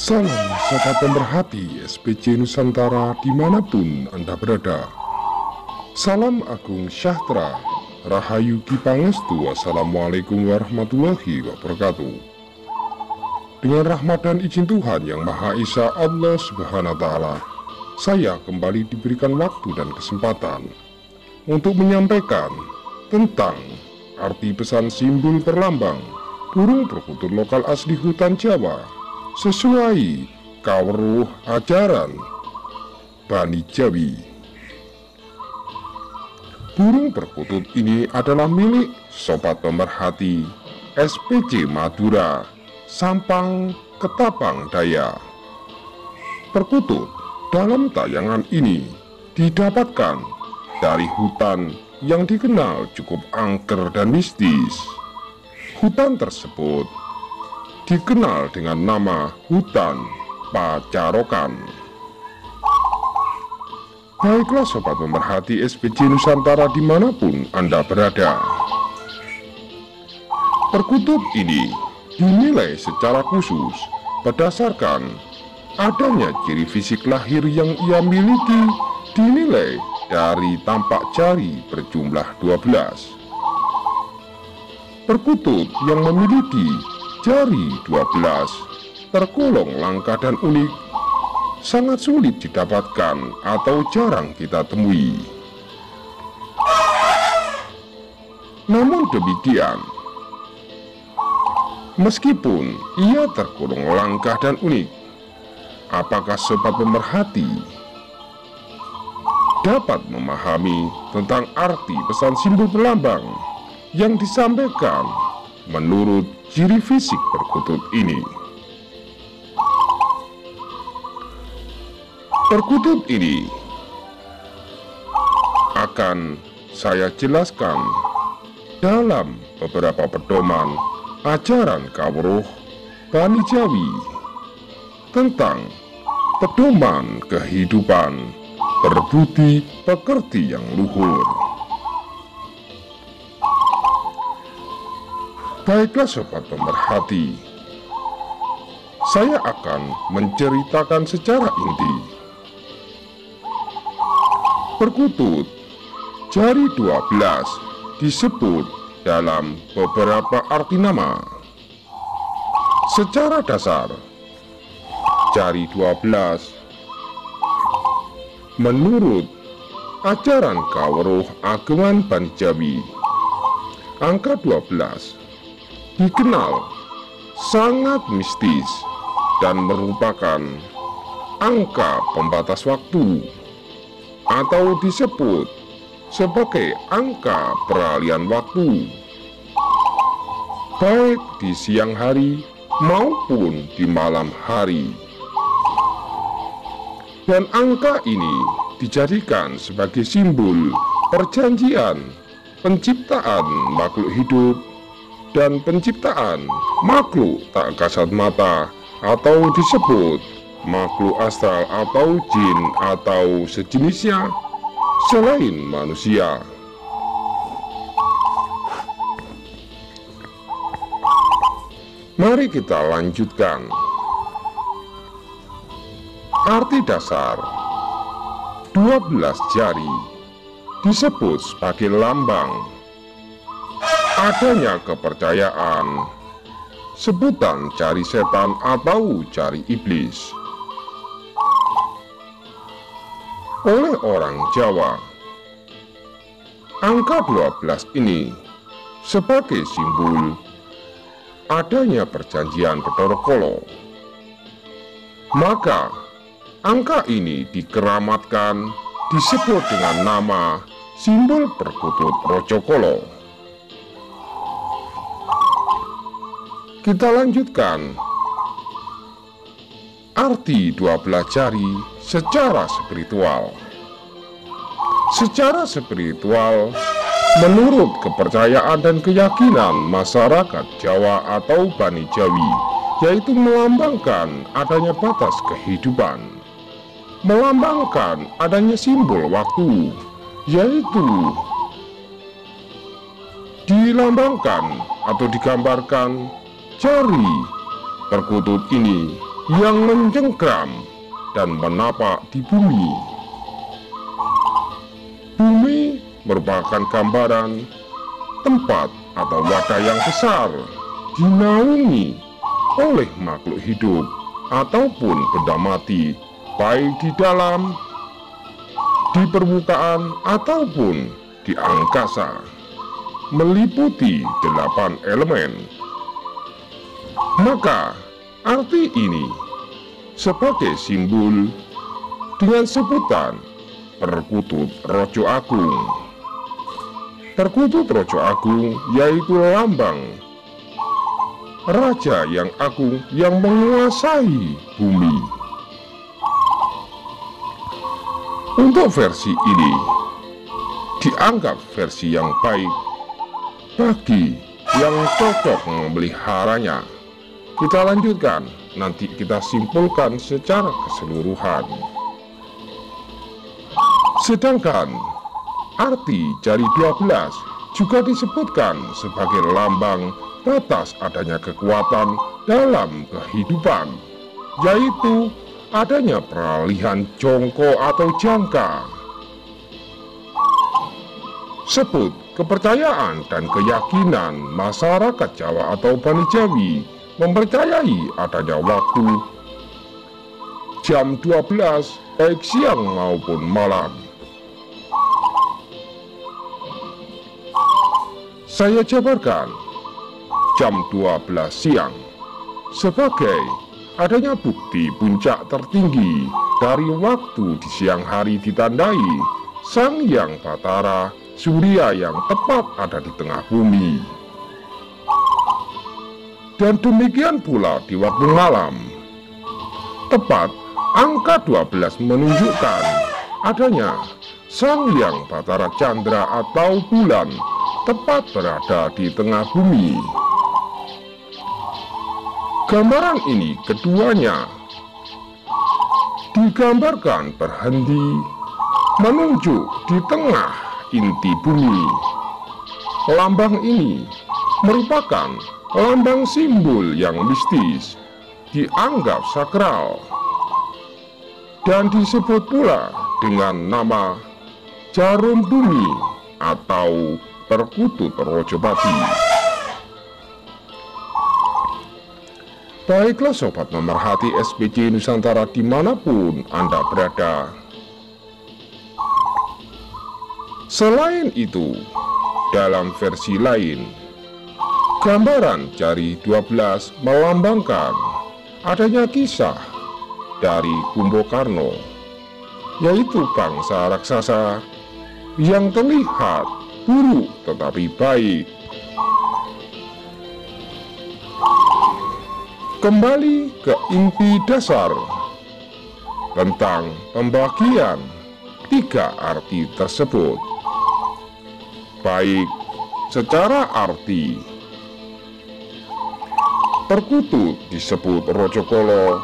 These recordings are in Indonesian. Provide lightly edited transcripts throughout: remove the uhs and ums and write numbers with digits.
Salam sobat pemerhati SPC Nusantara dimanapun Anda berada. Salam Agung Syahtera, Rahayu Ki Pangestu. Wassalamualaikum warahmatullahi wabarakatuh. Dengan rahmat dan izin Tuhan Yang Maha Esa Allah Subhanahu wa Ta'ala, saya kembali diberikan waktu dan kesempatan untuk menyampaikan tentang arti pesan simbol perlambang burung perkutut lokal asli hutan Jawa sesuai kawruh ajaran Bani Jawi. Burung perkutut ini adalah milik sobat pemerhati SPC Madura, Sampang, Ketapang Daya. Perkutut dalam tayangan ini didapatkan dari hutan yang dikenal cukup angker dan mistis. Hutan tersebut dikenal dengan nama Hutan Pacarokan. Baiklah sobat pemerhati SPC Nusantara dimanapun Anda berada, perkutut ini dinilai secara khusus berdasarkan adanya ciri fisik lahir yang ia miliki, dinilai dari tampak jari berjumlah 12. Perkutut yang memiliki jari 12 tergolong langka dan unik, sangat sulit didapatkan atau jarang kita temui. Namun demikian, meskipun ia tergolong langka dan unik, apakah sobat pemerhati dapat memahami tentang arti pesan simbol perlambang yang disampaikan menurut ciri fisik perkutut ini? Perkutut ini akan saya jelaskan dalam beberapa pedoman ajaran kawruh Bani Jawi tentang pedoman kehidupan berbudi pekerti yang luhur. Baiklah sobat pemerhati, saya akan menceritakan secara inti. Perkutut jari 12 disebut dalam beberapa arti nama. Secara dasar, jari 12 menurut ajaran kawruh ageman Bani Jawi, angka 12 dikenal sangat mistis dan merupakan angka pembatas waktu atau disebut sebagai angka peralihan waktu, baik di siang hari maupun di malam hari. Dan angka ini dijadikan sebagai simbol perjanjian penciptaan makhluk hidup dan penciptaan makhluk tak kasat mata atau disebut makhluk astral atau jin atau sejenisnya selain manusia. Mari kita lanjutkan. Arti dasar 12 jari disebut sebagai lambang adanya kepercayaan sebutan jari setan atau jari iblis oleh orang Jawa. Angka 12 ini sebagai simbol adanya perjanjian Bathara Kala. Maka angka ini dikeramatkan disebut dengan nama simbol perkutut Rajakala. Kita lanjutkan arti 12 jari secara spiritual. Secara spiritual, menurut kepercayaan dan keyakinan masyarakat Jawa atau Bani Jawi, yaitu melambangkan adanya batas kehidupan, melambangkan adanya simbol waktu, yaitu dilambangkan atau digambarkan jari perkutut ini yang mencengkram dan menapak di bumi. Bumi merupakan gambaran tempat atau wadah yang besar dinaungi oleh makhluk hidup ataupun benda mati, baik di dalam, di permukaan, ataupun di angkasa, meliputi 8 elemen. Maka arti ini sebagai simbol dengan sebutan Perkutut Raja Agung. Perkutut Raja Agung yaitu lambang raja yang agung yang menguasai bumi. Untuk versi ini dianggap versi yang baik bagi yang cocok memeliharanya. Kita lanjutkan, nanti kita simpulkan secara keseluruhan. Sedangkan arti jari 12 juga disebutkan sebagai lambang batas adanya kekuatan dalam kehidupan, yaitu adanya peralihan jongko atau jangka. Sebut kepercayaan dan keyakinan masyarakat Jawa atau Bani Jawi mempercayai adanya waktu jam 12 baik siang maupun malam. Saya jabarkan jam 12 siang sebagai adanya bukti puncak tertinggi dari waktu di siang hari ditandai Sang Hyang Batara Surya yang tepat ada di tengah bumi. Dan demikian pula di waktu malam. Tepat angka 12 menunjukkan adanya Sang Hyang Batara Chandra atau bulan tepat berada di tengah bumi. Gambaran ini keduanya digambarkan berhenti menunjuk di tengah inti bumi. Lambang ini merupakan lambang simbol yang mistis, dianggap sakral, dan disebut pula dengan nama jarum bumi atau Perkutut Rajapati. Baiklah sobat pemerhati SPC Nusantara dimanapun Anda berada. Selain itu, dalam versi lain, gambaran jari 12 melambangkan adanya kisah dari Kumbakarna, yaitu bangsa raksasa yang terlihat buruk tetapi baik. Kembali ke inti dasar tentang pembagian 3 arti tersebut, baik secara arti perkutut disebut Raja Kala,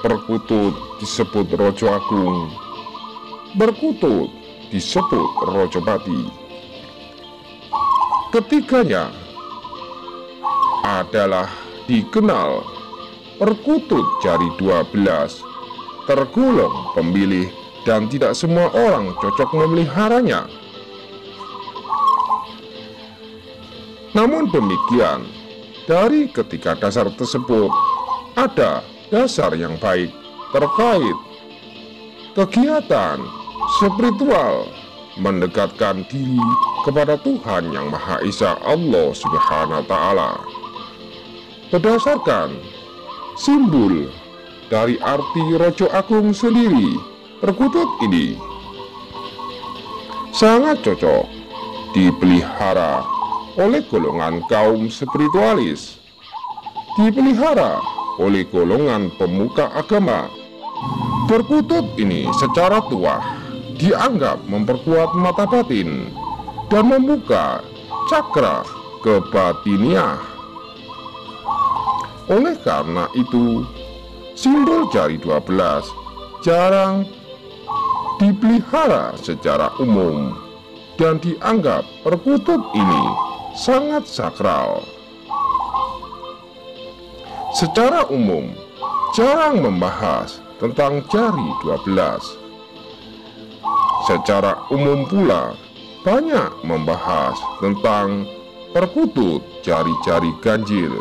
perkutut disebut Raja Agung, perkutut disebut Rajapati. Ketiganya adalah dikenal perkutut jari 12 tergolong pemilih dan tidak semua orang cocok memeliharanya. Namun demikian, dari ketiga dasar tersebut ada dasar yang baik terkait kegiatan spiritual mendekatkan diri kepada Tuhan Yang Maha Esa Allah Subhanahu wa Ta'ala. Berdasarkan simbol dari arti Raja Agung sendiri, perkutut ini sangat cocok dipelihara oleh golongan kaum spiritualis, dipelihara oleh golongan pemuka agama. Perkutut ini secara tuah dianggap memperkuat mata batin dan membuka cakra kebatiniah. Oleh karena itu, simbol jari 12 jarang dipelihara secara umum dan dianggap perkutut ini sangat sakral. Secara umum, jarang membahas tentang jari 12. Secara umum pula, banyak membahas tentang perkutut jari-jari ganjil.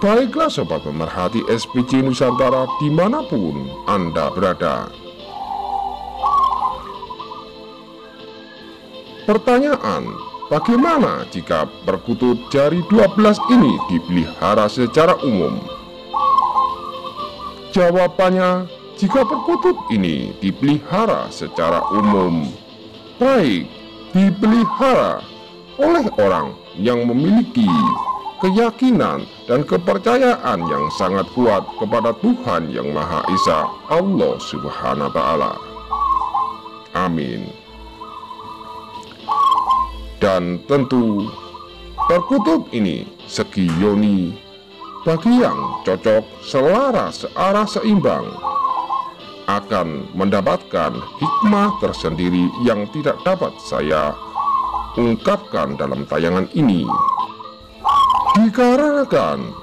Baiklah sobat pemerhati SPC Nusantara dimanapun Anda berada. Pertanyaan, bagaimana jika perkutut jari 12 ini dipelihara secara umum? Jawabannya, jika perkutut ini dipelihara secara umum, baik dipelihara oleh orang yang memiliki keyakinan dan kepercayaan yang sangat kuat kepada Tuhan Yang Maha Esa, Allah Subhanahu wa Ta'ala. Amin. Dan tentu perkutut ini segi yoni bagi yang cocok selaras searah seimbang akan mendapatkan hikmah tersendiri yang tidak dapat saya ungkapkan dalam tayangan ini. Dikarenakan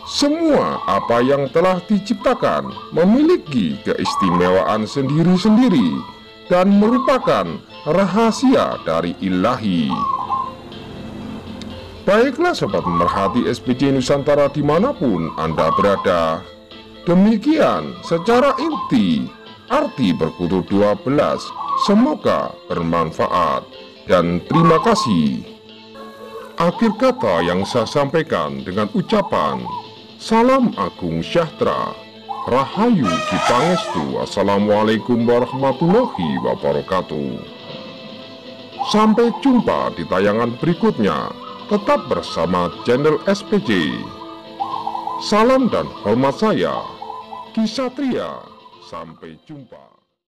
semua apa yang telah diciptakan memiliki keistimewaan sendiri-sendiri dan merupakan rahasia dari Ilahi. Baiklah sobat pemerhati SPC Nusantara dimanapun Anda berada, demikian secara inti arti perkutut 12. Semoga bermanfaat dan terima kasih. Akhir kata yang saya sampaikan dengan ucapan Salam Agung Sejahtera, Rahayu Dipangestu. Assalamualaikum warahmatullahi wabarakatuh. Sampai jumpa di tayangan berikutnya. Tetap bersama channel SPC. Salam dan hormat saya, Ki Satria. Sampai jumpa.